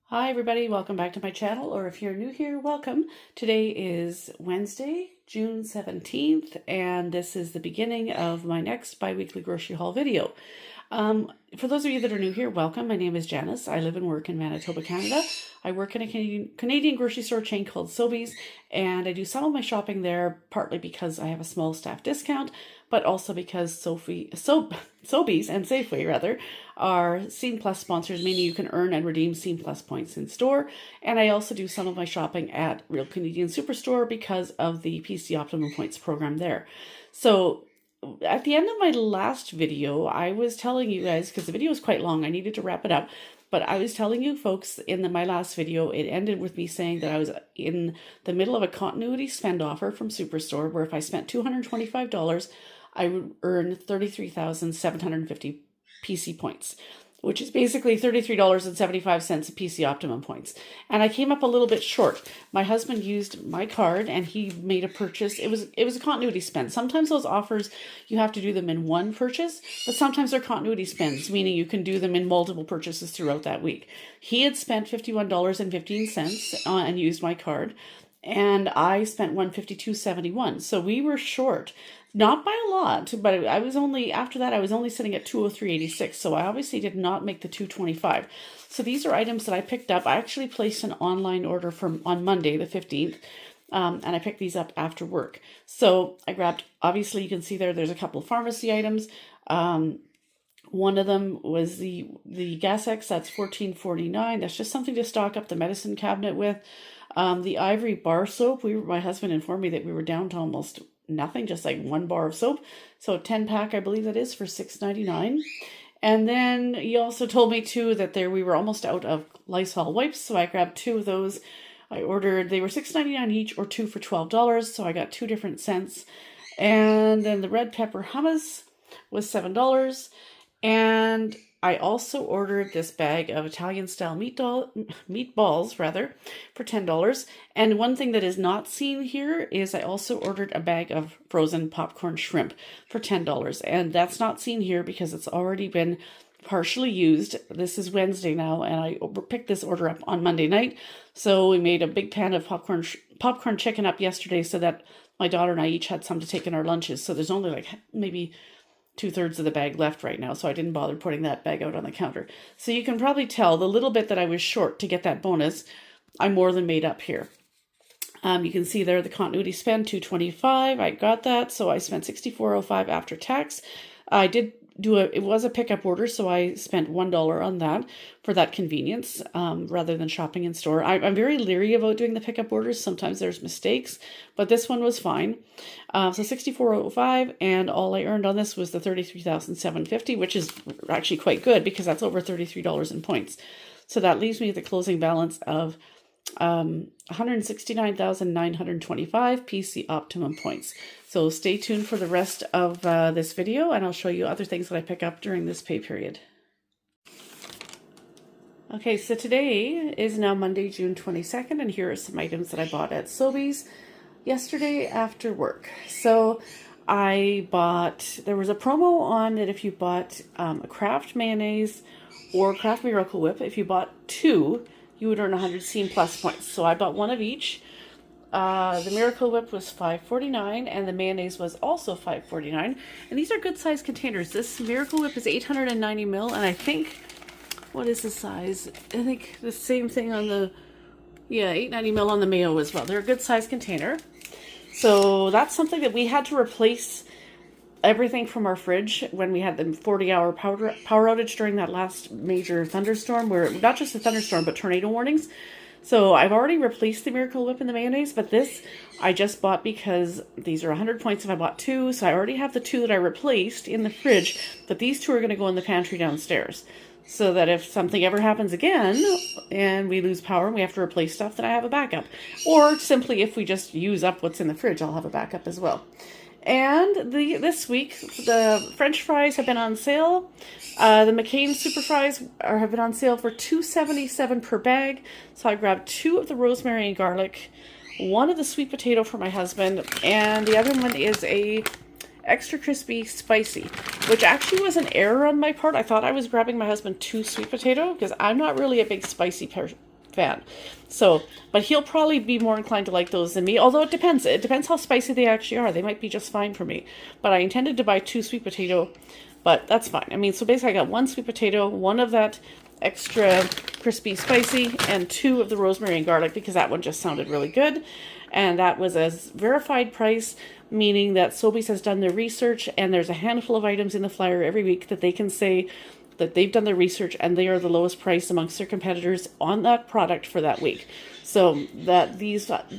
Hi everybody, welcome back to my channel, or if you're new here, welcome. Today is Wednesday, June 17th, and this is the beginning of my next bi-weekly grocery haul video. For those of you that are new here, welcome. My name is Janice. I live and work in Manitoba, Canada. I work in a Canadian grocery store chain called Sobeys, and I do some of my shopping there, partly because I have a small staff discount, but also because Sobeys and Safeway rather are Scene Plus sponsors, meaning you can earn and redeem Scene Plus points in store. And I also do some of my shopping at Real Canadian Superstore because of the PC Optimum Points program there. So at the end of my last video, I was telling you guys, because the video was quite long, I needed to wrap it up, but I was telling you folks in my last video, it ended with me saying that I was in the middle of a continuity spend offer from Superstore, where if I spent $225, I would earn 33,750 PC points, which is basically $33.75 of PC Optimum points. And I came up a little bit short. My husband used my card and he made a purchase. It was a continuity spend. Sometimes those offers, you have to do them in one purchase, but sometimes they're continuity spends, meaning you can do them in multiple purchases throughout that week. He had spent $51.15 and used my card, and I spent $152.71. So we were short. Not by a lot, but I was only, after that, I was only sitting at $203.86. So I obviously did not make the $225. So these are items that I picked up. I actually placed an online order on Monday, the 15th. And I picked these up after work. So I grabbed, obviously you can see there's a couple of pharmacy items. One of them was the Gas-X, that's $14.49. That's just something to stock up the medicine cabinet with. The Ivory bar soap, my husband informed me that we were down to almost nothing, just like one bar of soap. So a 10-pack, I believe that is, for $6.99. And then he also told me too that we were almost out of Lysol wipes, so I grabbed two of those. I ordered, they were $6.99 each, or two for $12, so I got two different scents. And then the red pepper hummus was $7. And I also ordered this bag of Italian-style meatballs for $10. And one thing that is not seen here is I also ordered a bag of frozen popcorn shrimp for $10. And that's not seen here because it's already been partially used. This is Wednesday now, and I picked this order up on Monday night. So we made a big pan of popcorn chicken up yesterday so that my daughter and I each had some to take in our lunches. So there's only like maybe 2/3 of the bag left right now, so I didn't bother putting that bag out on the counter. So you can probably tell the little bit that I was short to get that bonus, I more than made up here. You can see there the continuity spend, $225. I got that, so I spent $64.05 after tax. I did it was a pickup order, so I spent $1 on that for that convenience rather than shopping in store. I'm very leery about doing the pickup orders. Sometimes there's mistakes, but this one was fine. So $64.05, and all I earned on this was the $33,750, which is actually quite good because that's over $33 in points. So that leaves me with a closing balance of $169,925 PC Optimum points. So stay tuned for the rest of this video, and I'll show you other things that I pick up during this pay period. Okay, so today is now Monday, June 22nd, and here are some items that I bought at Sobeys yesterday after work. So I bought, there was a promo on that if you bought a Kraft mayonnaise or Kraft Miracle Whip, if you bought two, you would earn 100 Scene Plus points. So I bought one of each. The Miracle Whip was $5.49, and the mayonnaise was also $5.49. And these are good size containers. This Miracle Whip is 890 ml, and I think, what is the size? I think the same thing on the, 890 ml on the mayo as well. They're a good size container. So that's something that we had to replace everything from our fridge when we had the 40-hour power outage during that last major thunderstorm, where not just a thunderstorm but tornado warnings. So I've already replaced the Miracle Whip and the mayonnaise, but this I just bought because these are 100 points if I bought two. So I already have the two that I replaced in the fridge, but these two are going to go in the pantry downstairs, so that if something ever happens again and we lose power and we have to replace stuff, then I have a backup. Or simply if we just use up what's in the fridge, I'll have a backup as well. And this week, the French fries have been on sale. The McCain Super Fries have been on sale for $2.77 per bag. So I grabbed two of the rosemary and garlic, one of the sweet potato for my husband, and the other one is a extra crispy spicy, which actually was an error on my part. I thought I was grabbing my husband two sweet potato because I'm not really a big spicy fan. So, but he'll probably be more inclined to like those than me, although it depends. It depends how spicy they actually are. They might be just fine for me. But I intended to buy 2 sweet potato, but that's fine. I mean, so basically I got 1 sweet potato, 1 of that extra crispy spicy, and 2 of the rosemary and garlic, because that one just sounded really good. And that was a verified price, meaning that Sobeys has done their research, and there's a handful of items in the flyer every week that they can say that they've done their research and they are the lowest price amongst their competitors on that product for that week. So that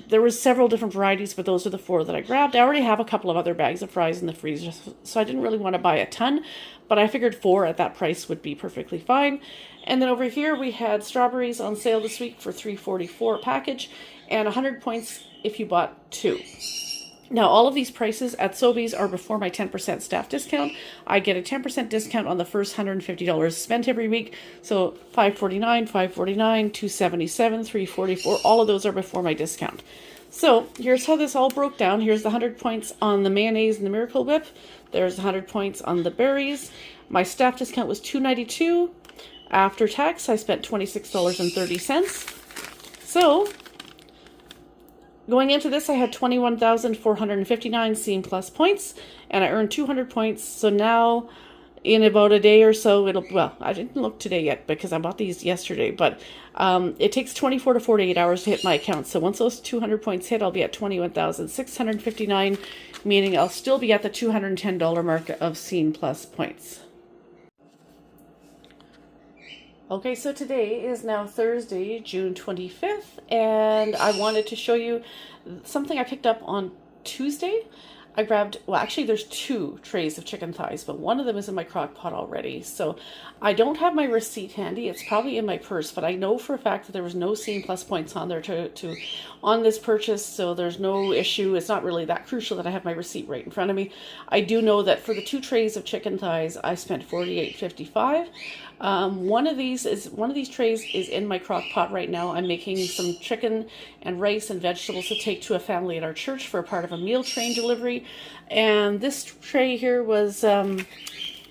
there was several different varieties, but those are the 4 that I grabbed. I already have a couple of other bags of fries in the freezer, so I didn't really want to buy a ton, but I figured 4 at that price would be perfectly fine. And then over here we had strawberries on sale this week for $3.44 a package, and 100 points if you bought 2. Now, all of these prices at Sobeys are before my 10% staff discount. I get a 10% discount on the first $150 spent every week. So $5.49, $5.49, $2.77, $3.44, all of those are before my discount. So here's how this all broke down. Here's the 100 points on the mayonnaise and the Miracle Whip. There's 100 points on the berries. My staff discount was $2.92. After tax, I spent $26.30. So going into this, I had 21,459 Scene Plus points, and I earned 200 points. So now, in about a day or so, well, I didn't look today yet because I bought these yesterday, but it takes 24 to 48 hours to hit my account. So once those 200 points hit, I'll be at 21,659, meaning I'll still be at the $210 mark of Scene Plus points. Okay, so today is now Thursday, June 25th, and I wanted to show you something I picked up on Tuesday. I grabbed, well, actually there's 2 trays of chicken thighs, but one of them is in my crock pot already. So I don't have my receipt handy. It's probably in my purse, but I know for a fact that there was no Scene Plus points on there on this purchase, so there's no issue. It's not really that crucial that I have my receipt right in front of me. I do know that for the 2 trays of chicken thighs, I spent $48.55. One of these trays is in my crock pot right now. I'm making some chicken and rice and vegetables to take to a family at our church for a part of a meal train delivery. And this tray here was, hang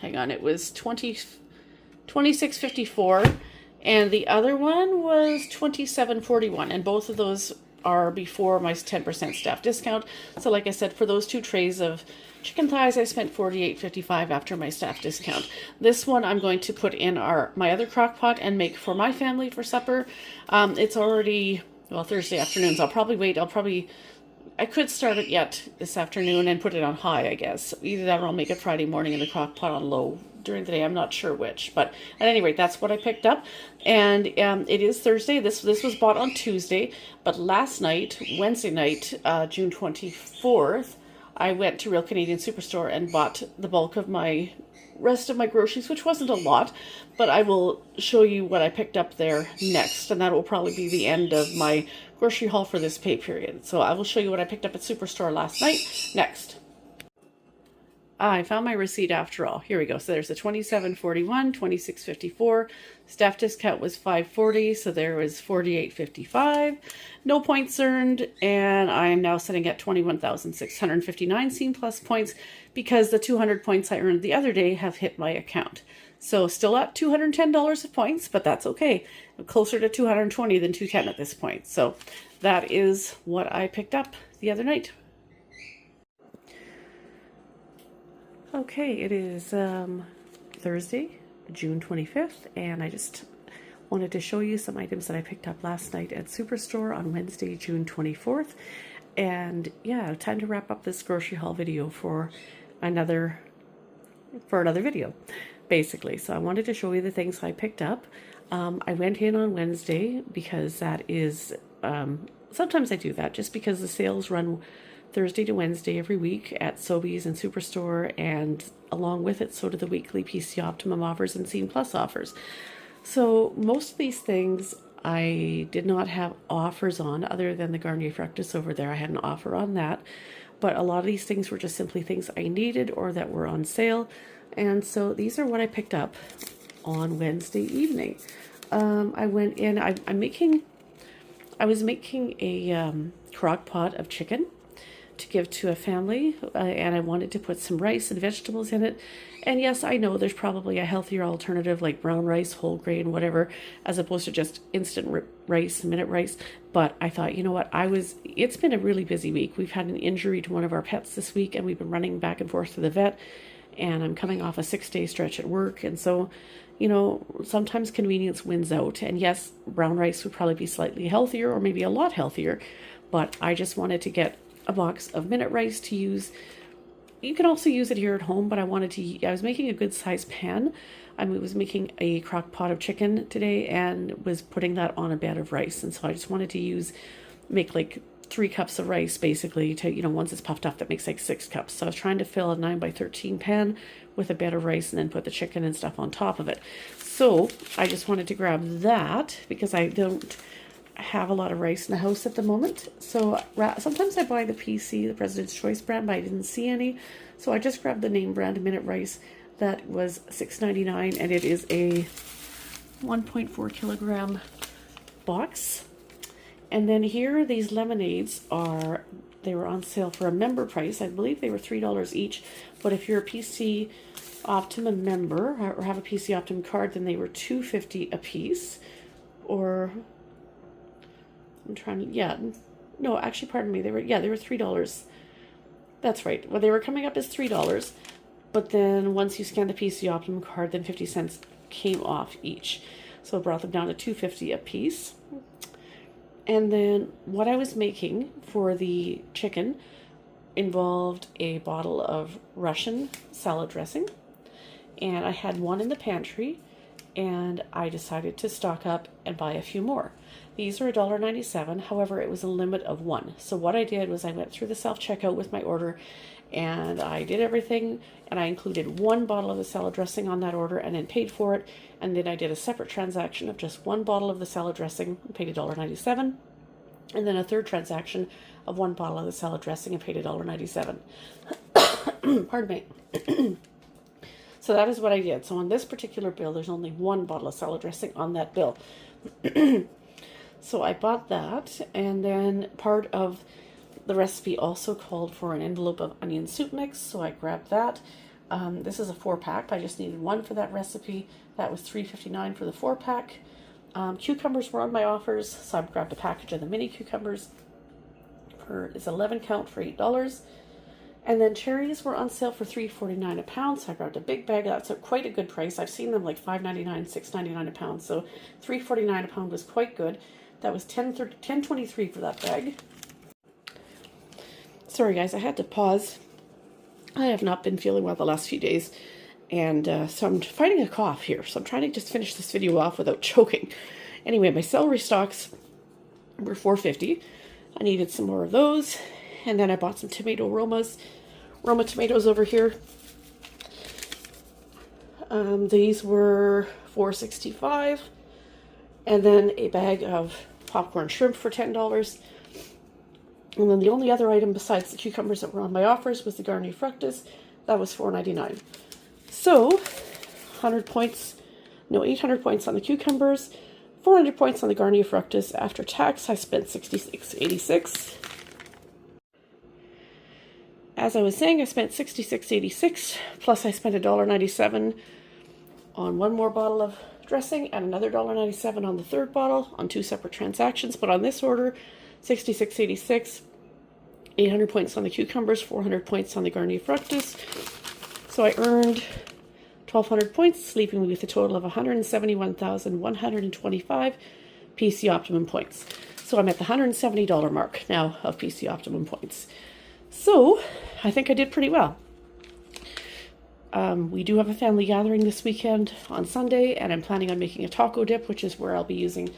on, it was $26.54, and the other one was $27.41, and both of those are before my 10% staff discount. So like I said, for those 2 trays of chicken thighs, I spent $48.55 after my staff discount. This one I'm going to put in my other crock pot and make for my family for supper. It's already, well, Thursday afternoons. I'll probably wait. I could start it yet this afternoon and put it on high, I guess. Either that or I'll make it Friday morning in the crock pot on low during the day. I'm not sure which, but at any rate, that's what I picked up. And it is Thursday. This was bought on Tuesday, but last night, Wednesday night, June 24th, I went to Real Canadian Superstore and bought the bulk of my rest of my groceries, which wasn't a lot, but I will show you what I picked up there next, and that will probably be the end of my grocery haul for this pay period. So I will show you what I picked up at Superstore last night next. I found my receipt after all. Here we go. So there's the $27.41, $26.54. Staff discount was $5.40, so there was $48.55. No points earned, and I am now sitting at 21,659 Scene Plus points because the 200 points I earned the other day have hit my account. So still at $210 of points, but that's okay. I'm closer to 220 than 210 at this point. So that is what I picked up the other night. Okay, it is Thursday, June 25th, and I just wanted to show you some items that I picked up last night at Superstore on Wednesday, June 24th. And yeah, time to wrap up this grocery haul video for another video, basically. So I wanted to show you the things I picked up. I went in on Wednesday because that is, sometimes I do that just because the sales run Thursday to Wednesday every week at Sobeys and Superstore, and along with it, so do the weekly PC Optimum offers and Scene Plus offers. So most of these things I did not have offers on, other than the Garnier Fructis over there. I had an offer on that, but a lot of these things were just simply things I needed or that were on sale. And so these are what I picked up on Wednesday evening. I went in, I was making a crock pot of chicken, to give to a family, and I wanted to put some rice and vegetables in it. And yes, I know there's probably a healthier alternative like brown rice, whole grain, whatever, as opposed to just instant rice, minute rice. But I thought, you know what, it's been a really busy week. We've had an injury to one of our pets this week, and we've been running back and forth to the vet, and I'm coming off a 6-day stretch at work. And so, you know, sometimes convenience wins out. And yes, brown rice would probably be slightly healthier, or maybe a lot healthier, but I just wanted to get a box of minute rice to use. You can also use it here at home, but I was making a good sized pan. I was making a crock pot of chicken today and was putting that on a bed of rice. And so I just wanted to make like 3 cups of rice basically to, you know, once it's puffed up, that makes like 6 cups. So I was trying to fill a 9x13 pan with a bed of rice and then put the chicken and stuff on top of it. So I just wanted to grab that because I don't have a lot of rice in the house at the moment. So sometimes I buy the PC, the President's Choice brand, but I didn't see any. So I just grabbed the name brand minute rice. That was $6.99, and it is a 1.4 kilogram box. And then here, these lemonades they were on sale for a member price. I believe they were $3 each. But if you're a PC Optimum member or have a PC Optimum card, then they were $2.50 a piece. Or no, actually, pardon me. They were $3. That's right. Well, they were coming up as $3, but then once you scan the PC Optimum card, then 50 cents came off each. So it brought them down to $2.50 a piece. And then what I was making for the chicken involved a bottle of Russian salad dressing, and I had one in the pantry, and I decided to stock up and buy a few more. These are $1.97. However, it was a limit of 1. So what I did was I went through the self-checkout with my order, and I did everything, and I included 1 bottle of the salad dressing on that order and then paid for it. And then I did a separate transaction of just 1 bottle of the salad dressing and paid $1.97. And then a third transaction of 1 bottle of the salad dressing and paid $1.97. Pardon me. So that is what I did. So on this particular bill, there's only 1 bottle of salad dressing on that bill. So I bought that, and then part of the recipe also called for an envelope of onion soup mix, so I grabbed that. This is a 4-pack. I just needed 1 for that recipe. That was $3.59 for the 4-pack. Cucumbers were on my offers, so I grabbed a package of the mini cucumbers. It's 11 count for $8. And then cherries were on sale for $3.49 a pound, so I grabbed a big bag. That's quite a good price. I've seen them like $5.99, $6.99 a pound, so $3.49 a pound was quite good. That was $10.23 for that bag. Sorry guys, I had to pause. I have not been feeling well the last few days, and so I'm fighting a cough here, so I'm trying to just finish this video off without choking. Anyway, my celery stalks were $4.50. I needed some more of those, and then I bought some Roma tomatoes over here. These were $4.65, and then a bag of popcorn shrimp for $10. And then the only other item besides the cucumbers that were on my offers was the Garnier Fructis. That was $4.99. So, 800 points on the cucumbers, 400 points on the Garnier Fructis. After tax, I spent $66.86. As I was saying, I spent $66.86, plus I spent $1.97 on 1 more bottle of dressing and another $1.97 on the 3rd bottle on 2 separate transactions. But on this order, $66.86, 800 points on the cucumbers, 400 points on the Garnier Fructis. So I earned 1,200 points, leaving me with a total of 171,125 PC Optimum points. So I'm at the $170 mark now of PC Optimum points. So I think I did pretty well. We do have a family gathering this weekend on Sunday, and I'm planning on making a taco dip, which is where I'll be using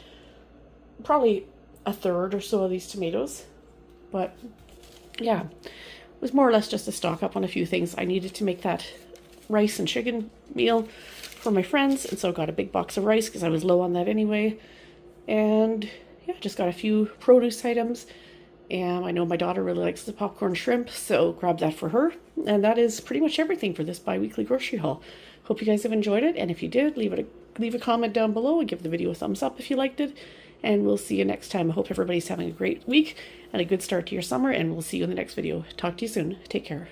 probably a third or so of these tomatoes. But yeah, it was more or less just a stock up on a few things. I needed to make that rice and chicken meal for my friends, and so I got a big box of rice because I was low on that anyway. And yeah, just got a few produce items. And I know my daughter really likes the popcorn shrimp, so grab that for her. And that is pretty much everything for this bi-weekly grocery haul. Hope you guys have enjoyed it, and if you did, leave a comment down below and give the video a thumbs up if you liked it. And we'll see you next time. I hope everybody's having a great week, and a good start to your summer, and we'll see you in the next video. Talk to you soon. Take care.